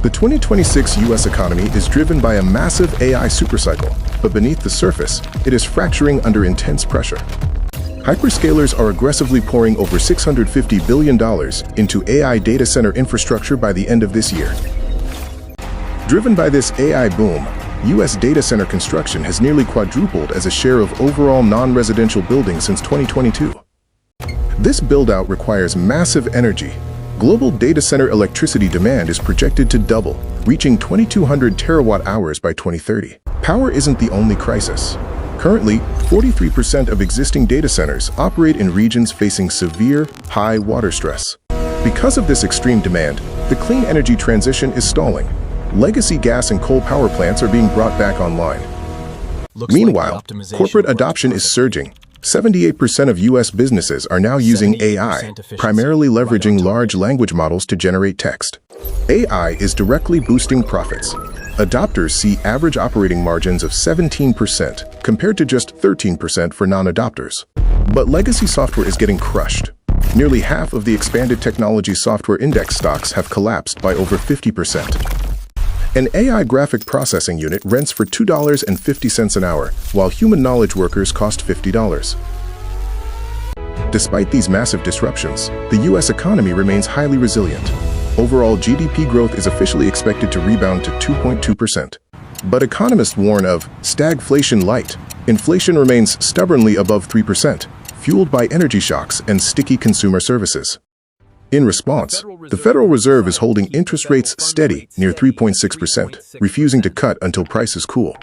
The 2026 US economy is driven by a massive AI supercycle, but beneath the surface, it is fracturing under intense pressure. Hyperscalers are aggressively pouring over $650 billion into AI data center infrastructure by the end of this year. Driven by this AI boom, US data center construction has nearly quadrupled as a share of overall non-residential buildings since 2022. This build-out requires massive energy. Global data center electricity demand is projected to double, reaching 2,200 terawatt-hours by 2030. Power isn't the only crisis. Currently, 43% of existing data centers operate in regions facing severe, high water stress. Because of this extreme demand, the clean energy transition is stalling. Legacy gas and coal power plants are being brought back online. Meanwhile, corporate adoption is surging. 78% of US businesses are now using AI, primarily leveraging large language models to generate text. AI is directly boosting profits. Adopters see average operating margins of 17%, compared to just 13% for non-adopters. But legacy software is getting crushed. Nearly half of the expanded technology software index stocks have collapsed by over 50%. An AI graphic processing unit rents for $2.50 an hour, while human knowledge workers cost $50. Despite these massive disruptions, the US economy remains highly resilient. Overall GDP growth is officially expected to rebound to 2.2%. But economists warn of stagflation light. Inflation remains stubbornly above 3%, fueled by energy shocks and sticky consumer services. In response, the Federal Reserve is holding interest rates steady near 3.6%, refusing to cut until prices cool.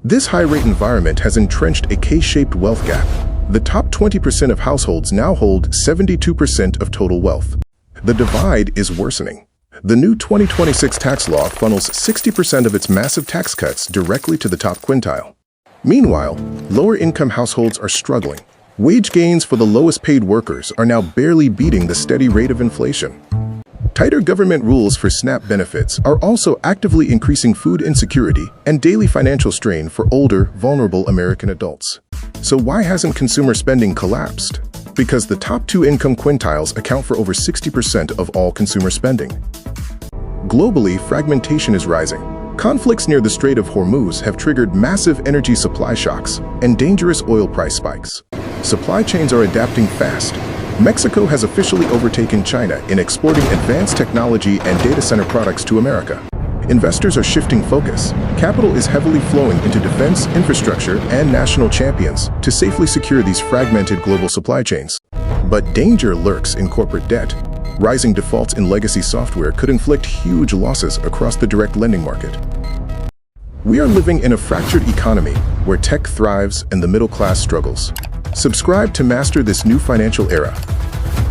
This high-rate environment has entrenched a K-shaped wealth gap. The top 20% of households now hold 72% of total wealth. The divide is worsening. The new 2026 tax law funnels 60% of its massive tax cuts directly to the top quintile. Meanwhile, lower-income households are struggling. Wage gains for the lowest-paid workers are now barely beating the steady rate of inflation. Tighter government rules for SNAP benefits are also actively increasing food insecurity and daily financial strain for older, vulnerable American adults. So why hasn't consumer spending collapsed? Because the top two income quintiles account for over 60% of all consumer spending. Globally, fragmentation is rising. Conflicts near the Strait of Hormuz have triggered massive energy supply shocks and dangerous oil price spikes. Supply chains are adapting fast. Mexico has officially overtaken China in exporting advanced technology and data center products to America. Investors are shifting focus. Capital is heavily flowing into defense, infrastructure, and national champions to safely secure these fragmented global supply chains. But danger lurks in corporate debt. Rising defaults in legacy software could inflict huge losses across the direct lending market. We are living in a fractured economy where tech thrives and the middle class struggles. Subscribe to master this new financial era.